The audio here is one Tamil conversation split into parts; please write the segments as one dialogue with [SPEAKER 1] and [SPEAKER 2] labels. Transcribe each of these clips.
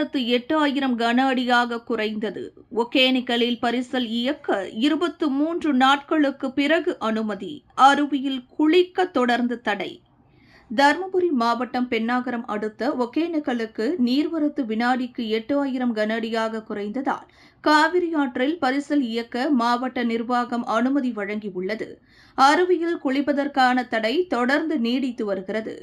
[SPEAKER 1] நீர்வரத்து 8,000 கன அடியாக குறைந்தது. ஒகேனக்கலில் பரிசல் இயக்க 23 நாட்களுக்கு பிறகு அனுமதி. அருவியில் குளிக்க தொடர்ந்து தடை. தருமபுரி மாவட்டம் பென்னாகரம் அடுத்த ஒகேனக்கலுக்கு நீர்வரத்து வினாடிக்கு 8,000 கன அடியாக குறைந்ததால் காவிரி ஆற்றில் பரிசல் இயக்க மாவட்ட நிர்வாகம் அனுமதி வழங்கியுள்ளது. அருவியில் குளிப்பதற்கான தடை தொடர்ந்து நீடித்து வருகிறது.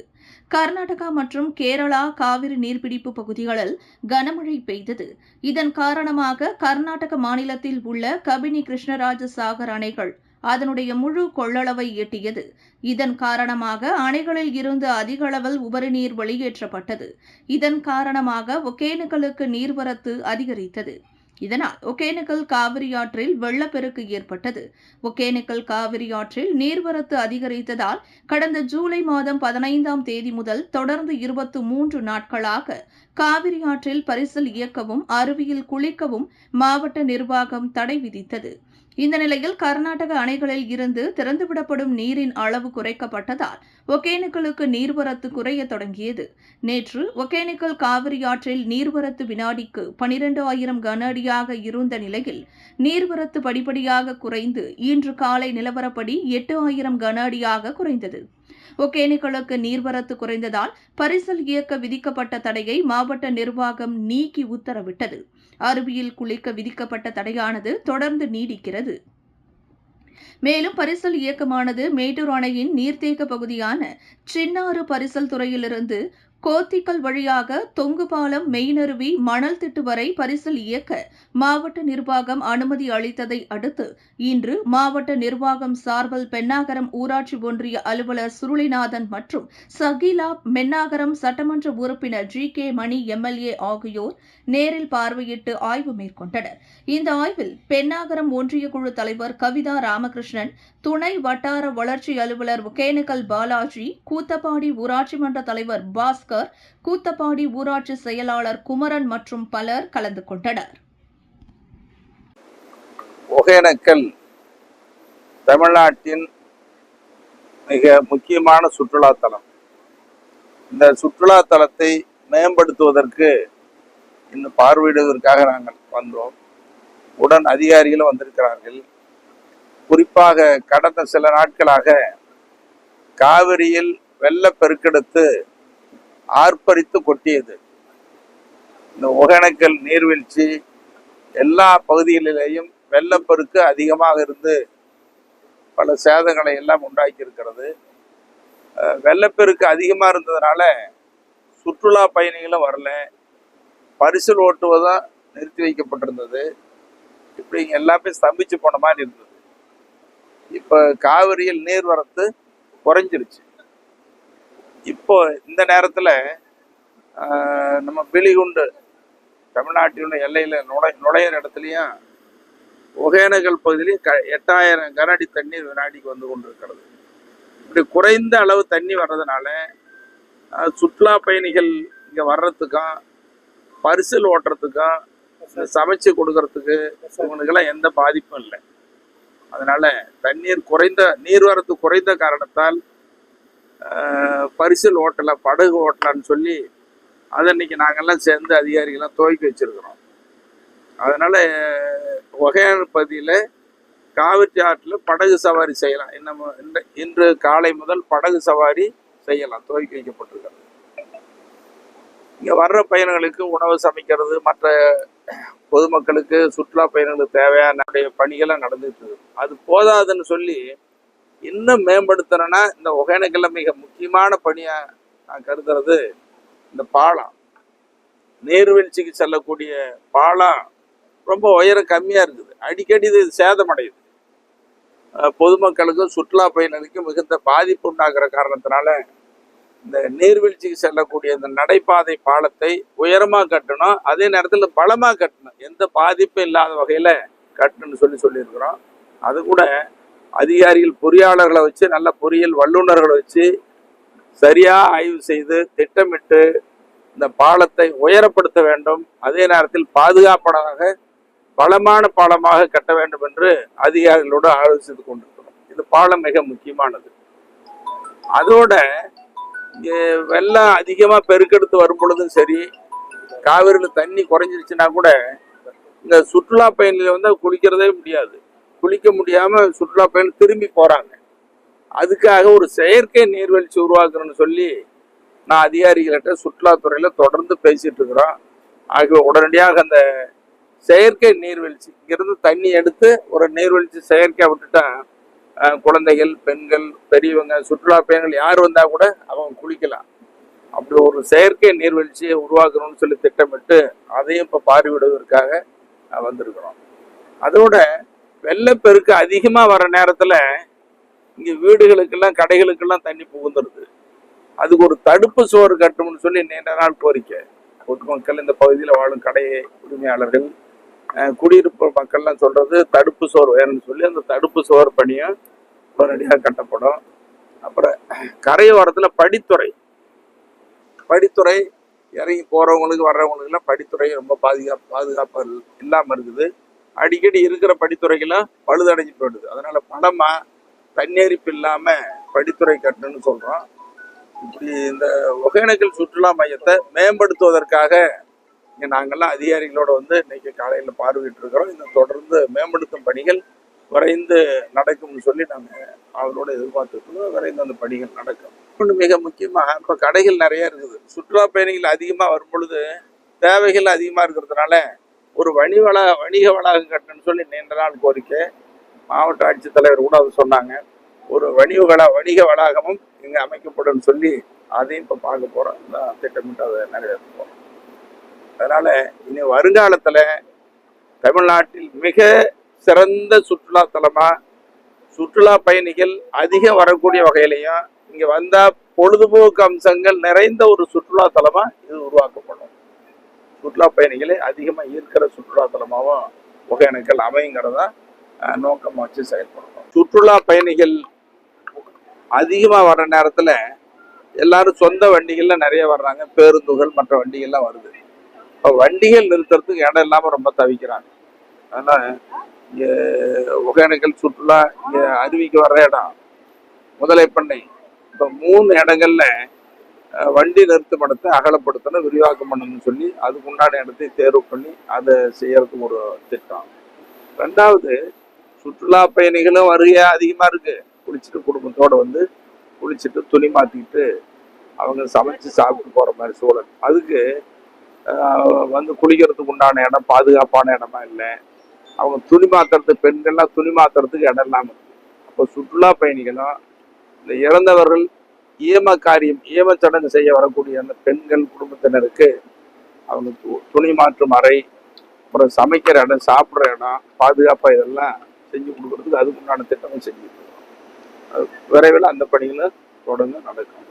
[SPEAKER 1] கர்நாடகா மற்றும் கேரளா காவிரி நீர்பிடிப்பு பகுதிகளில் கனமழை பெய்தது. இதன் காரணமாக கர்நாடக மாநிலத்தில் உள்ள கபினி கிருஷ்ணராஜ சாகர் அணைகள் அதனுடைய முழு கொள்ளளவை எட்டியது. இதன் காரணமாக அணைகளில் இருந்து அதிக அளவில் உபரி நீர் வெளியேற்றப்பட்டது. இதன் காரணமாக ஒகேனக்கலுக்கு நீர்வரத்து அதிகரித்தது. இதனால் ஒகேனக்கல் காவிரி ஆற்றில் வெள்ளப்பெருக்கு ஏற்பட்டது. ஒகேனக்கல் காவிரி ஆற்றில் நீர்வரத்து அதிகரித்ததால் கடந்த ஜூலை மாதம் 15ஆம் தேதி முதல் தொடர்ந்து 23 நாட்களாக காவிரி ஆற்றில் பரிசல் இயக்கவும் அருவியில் குளிக்கவும் மாவட்ட நிர்வாகம் தடை விதித்தது. இந்த நிலையில் கர்நாடக அணைகளில் இருந்து திறந்துவிடப்படும் நீரின் அளவு குறைக்கப்பட்டதால் ஒகேனக்கலுக்கு நீர்வரத்து குறைய தொடங்கியது. நேற்று ஒகேனக்கல் காவிரி ஆற்றில் நீர்வரத்து வினாடிக்கு 12,000 கன அடியாக இருந்த நிலையில் நீர்வரத்து படிப்படியாக குறைந்து இன்று காலை நிலவரப்படி 8,000 கன அடியாக குறைந்தது. ஒகேனக்கலுக்கு நீர்வரத்து குறைந்ததால் பரிசல் இயக்க விதிக்கப்பட்ட தடையை மாவட்ட நிர்வாகம் நீக்கி உத்தரவிட்டது. அருவியில் குளிக்க விதிக்கப்பட்ட தடையானது தொடர்ந்து நீடிக்கிறது. மேலும் பரிசல் இயக்கமானது மேட்டூர் அணையின் நீர்த்தேக்க பகுதியான சின்னாறு பரிசல் துறையிலிருந்து கோத்திக்கல் வழியாக தொங்குபாலம் மெயினருவி மணல் திட்டு வரை பரிசல் இயக்க மாவட்ட நிர்வாகம் அனுமதி அளித்ததை அடுத்து இன்று மாவட்ட நிர்வாகம் சார்பில் பென்னாகரம் ஊராட்சி ஒன்றிய அலுவலர் சுருளிநாதன் மற்றும் சகிலா மென்னாகரம் சட்டமன்ற உறுப்பினர் GK மணி MLA ஆகியோர் நேரில் பார்வையிட்டு ஆய்வு மேற்கொண்டனர். இந்த ஆய்வில் பென்னாகரம் ஒன்றிய குழு தலைவர் கவிதா ராமகிருஷ்ணன், துணை வட்டார வளர்ச்சி அலுவலர் ஒகேனக்கல் பாலாஜி, கூத்தப்பாடி ஊராட்சி மன்ற தலைவர் பாஸ்கர், கூத்தப்பாடி ஊராட்சி செயலாளர் குமரன் மற்றும் பலர் கலந்து கொண்டனர்.
[SPEAKER 2] ஒகேனக்கல் தமிழ்நாட்டின் மிக முக்கியமான சுற்றுலா தலம். இந்த சுற்றுலா தலத்தை மேம்படுத்துவதற்கு இன்னும் பார்வையிடுவதற்காக நாங்கள் வந்தோம். உடன் அதிகாரிகளும் வந்திருக்கிறார்கள். குறிப்பாக கடந்த சில நாட்களாக காவிரியில் வெள்ளப்பெருக்கெடுத்து ஆர்ப்பரித்து கொட்டியது. இந்த ஒகேனக்கல் நீர்வீழ்ச்சி எல்லா பகுதிகளிலேயும் வெள்ளப்பெருக்கு அதிகமாக இருந்து பல சேதங்களை எல்லாம் உண்டாக்கி இருக்கிறது. வெள்ளப்பெருக்கு அதிகமாக இருந்ததுனால சுற்றுலா பயணிகளும் வரல, பரிசல் ஓட்டுவதும் நிறுத்தி வைக்கப்பட்டிருந்தது. இப்படி எல்லாமே ஸ்தம்பிச்சு போன மாதிரி இருந்தது. இப்போ காவிரியில் நீர்வரத்து குறைஞ்சிருச்சு. இப்போ இந்த நேரத்தில் நம்ம பிலிகுண்டு தமிழ்நாட்டினுடைய எல்லையில் நுழையிற இடத்துலையும் ஒகேனக்கல் பகுதியிலையும் 8,000 கன அடி தண்ணீர் வினாடிக்கு வந்து கொண்டிருக்கிறது. இப்படி குறைந்த அளவு தண்ணி வர்றதுனால சுற்றுலா பயணிகள் இங்கே வர்றதுக்கும் பரிசல் ஓட்டுறதுக்கும் சமைச்சு கொடுக்கறதுக்கு இவனுக்கெல்லாம் எந்த பாதிப்பும் இல்லை. அதனால நீர்வரத்து குறைந்த காரணத்தால் பரிசல் ஓட்டலாம், படகு ஓட்டலான்னு சொல்லி அதை இன்னைக்கு நாங்கள்லாம் சேர்ந்து அதிகாரிகள்லாம் துவக்கி வச்சிருக்கிறோம். அதனால ஒகேனக்கல் பகுதியில் காவிரி ஆற்றில் படகு சவாரி செய்யலாம். இன்று காலை முதல் படகு சவாரி செய்யலாம், துவக்கி வைக்கப்பட்டிருக்கிறது. இங்கே வர்ற பயணிகளுக்கு உணவு சமைக்கிறது, மற்ற பொதுமக்களுக்கு சுற்றுலா பயணிகளுக்கு தேவையான பணிகளை நடந்துட்டு அது போதாதுன்னு சொல்லி இன்னும் மேம்படுத்தணும்னா இந்த ஒகேனக்கல்ல மிக முக்கியமான பணியா நான் கருதுறது இந்த பாலம். நீர்வீழ்ச்சிக்கு செல்லக்கூடிய பாலம் ரொம்ப உயரம் கம்மியா இருக்குது. அடிக்கடி இது சேதமடையுது. பொதுமக்களுக்கும் சுற்றுலா பயணிகளுக்கும் மிகுந்த பாதிப்பு உண்டாகிற காரணத்தினால இந்த நீர்வீழ்ச்சிக்கு செல்லக்கூடிய இந்த நடைபாதை பாலத்தை உயரமா கட்டணும், அதே நேரத்தில் பலமா கட்டணும், எந்த பாதிப்பும் இல்லாத வகையில கட்டணும்னு சொல்லியிருக்கிறோம். அது கூட அதிகாரிகள் பொறியாளர்களை வச்சு, நல்ல பொறியியல் வல்லுநர்களை வச்சு சரியா ஆய்வு செய்து திட்டமிட்டு இந்த பாலத்தை உயரப்படுத்த வேண்டும். அதே நேரத்தில் பாதுகாப்பாக பலமான பாலமாக கட்ட வேண்டும் என்று அதிகாரிகளோடு ஆலோசித்து கொண்டிருக்கிறோம். இது பாலம் மிக முக்கியமானது. அதோட வெள்ளம் அதிகமாக பெருக்கெடுத்து வரும் பொழுதும் சரி, காவிரியில தண்ணி குறைஞ்சிருச்சுன்னா கூட இந்த சுற்றுலா பயணிகள் வந்து குளிக்கிறதே முடியாது. குளிக்க முடியாம சுற்றுலா பயணிகள் திரும்பி போறாங்க. அதுக்காக ஒரு செயற்கை நீர்வீழ்ச்சி உருவாக்குறேன்னு சொல்லி நான் அதிகாரிகள்கிட்ட சுற்றுலாத்துறையில தொடர்ந்து பேசிட்டு இருக்கிறோம். ஆகவே உடனடியாக அந்த செயற்கை நீர்வீழ்ச்சி இங்கிருந்து தண்ணி எடுத்து ஒரு நீர்வீழ்ச்சி செயற்கையா விட்டுட்டா குழந்தைகள், பெண்கள், பெரியவங்க, சுற்றுலா பயணிகள் யார் வந்தா கூட அவங்க குளிக்கலாம். அப்படி ஒரு செயற்கை நீர்வீழ்ச்சியை உருவாக்கணும்னு சொல்லி திட்டமிட்டு அதையும் இப்ப பார்வையிடுவதற்காக வந்திருக்கிறோம். அதோட வெள்ளப்பெருக்கு அதிகமா வர நேரத்துல இங்க வீடுகளுக்கெல்லாம் கடைகளுக்கெல்லாம் தண்ணி புகுந்துருது. அதுக்கு ஒரு தடுப்பு சுவர் கட்டணும்னு சொல்லி நீண்ட நாள் கோரிக்கை. பொதுமக்கள், இந்த பகுதியில் வாழும் கடை உரிமையாளர்கள், குடியிருப்பு மக்கள்லாம் சொல்றது தடுப்பு சுவர் வேணும்னு சொல்லி அந்த தடுப்பு சுவர் பணியும் உடனடியாக கட்டப்படும். அப்புறம் கரையோரத்துல படித்துறை இறங்கி போறவங்களுக்கு வர்றவங்களுக்கு எல்லாம் படித்துறை ரொம்ப பாதுகாப்பு இல்லாம இருக்குது. அடிக்கடி இருக்கிற படித்துறைகள்லாம் பழுதடைஞ்சு போயிடுது. அதனால பணமா தண்ணீரிப்பு இல்லாம படித்துறை கட்டணும்னு சொல்றோம். இப்படி இந்த ஒகேனக்கல் சுற்றுலா மையத்தை மேம்படுத்துவதற்காக இங்க நாங்கெல்லாம் அதிகாரிகளோட வந்து இன்னைக்கு காலையில பார்வையிட்டு இருக்கிறோம். இந்த தொடர்ந்து மேம்படுத்தும் பணிகள் விரைந்து நடக்கும்னு சொல்லி நாங்க அவரோட எதிர்பார்த்துருக்கோம். விரைந்து அந்த பணிகள் நடக்கும். இன்னொன்று மிக முக்கியமாக இப்ப கடைகள் நிறைய இருக்குது. சுற்றுலா பயணிகள் அதிகமா வரும் பொழுது தேவைகள் அதிகமா இருக்கிறதுனால ஒரு வணிக வளாகம் கட்டணும்னு சொல்லி நீண்ட நாள் கோரிக்கை. மாவட்ட ஆட்சித்தலைவர் கூட அது சொன்னாங்க. ஒரு வணிக வளாகமும் இங்க அமைக்கப்படும் சொல்லி அதையும் இப்ப பார்க்க போறோம். திட்டமிட்டு அதை நிறைவேற்ற போறோம். அதனால இனி வருங்காலத்துல தமிழ்நாட்டில் மிக சிறந்த சுற்றுலா தலமா, சுற்றுலா பயணிகள் அதிகம் வரக்கூடிய வகையிலையும் இங்க வந்தா பொழுதுபோக்கு அம்சங்கள் நிறைந்த ஒரு சுற்றுலா தலமா இது உருவாக்கப்படும். சுற்றுலா பயணிகளை அதிகமா ஈர்க்கிற சுற்றுலா தலமாவும் ஒகேனக்கல் அமைங்கிறதா நோக்கமா வச்சு செயல்படணும். சுற்றுலா பயணிகள் அதிகமா வர்ற நேரத்துல எல்லாரும் சொந்த வண்டிகள்ல நிறைய வர்றாங்க. பேருந்துகள் மற்ற வண்டிகள்லாம் வருது. இப்போ வண்டிகள் நிறுத்துறதுக்கு இடம் இல்லாம ரொம்ப தவிக்கிறாங்க. அதனால இங்க ஒகேனக்கல் சுற்றுலா இங்க அருவிக்கு வர்ற இடம் முதலைப்பண்ணை, இப்போ 3 இடங்கள்ல வண்டி நிறுத்தும் இடத்தை அகலப்படுத்தணும், விரிவாக்கம் பண்ணணும்னு சொல்லி அதுக்கு உண்டான இடத்தை தேர்வு பண்ணி அதை செய்யறதுக்கு ஒரு திட்டம். 2வது, சுற்றுலா பயணிகளும் வருகை அதிகமா இருக்கு. குளிச்சுட்டு குடும்பத்தோட வந்து குளிச்சுட்டு துணி மாத்திக்கிட்டு அவங்க சமைச்சு சாப்பிட்டு போற மாதிரி சூழல். அதுக்கு வந்து குளிக்கிறதுக்கு உண்டான இடம் பாதுகாப்பான இடமா இல்லை. அவங்க துணி மாத்துறதுக்கு, பெண்கள்லாம் துணி மாத்துறதுக்கு இடம் இல்லாம இருக்கு. அப்போ சுற்றுலா பயணிகளும் இந்த இறந்தவர்கள் ஈமச்சடங்கு செய்ய வரக்கூடிய அந்த பெண்கள் குடும்பத்தினருக்கு அவங்க துணி மாற்றும் அறை, அப்புறம் சமைக்கிற இடம், சாப்பிட்ற இடம், பாதுகாப்பா இதெல்லாம் செஞ்சு கொடுக்கறதுக்கு அதுக்கு உண்டான திட்டமும் செஞ்சுட்டு இருக்கோம். விரைவில் அந்த பணிகளும் தொடர்ந்து நடக்கும்.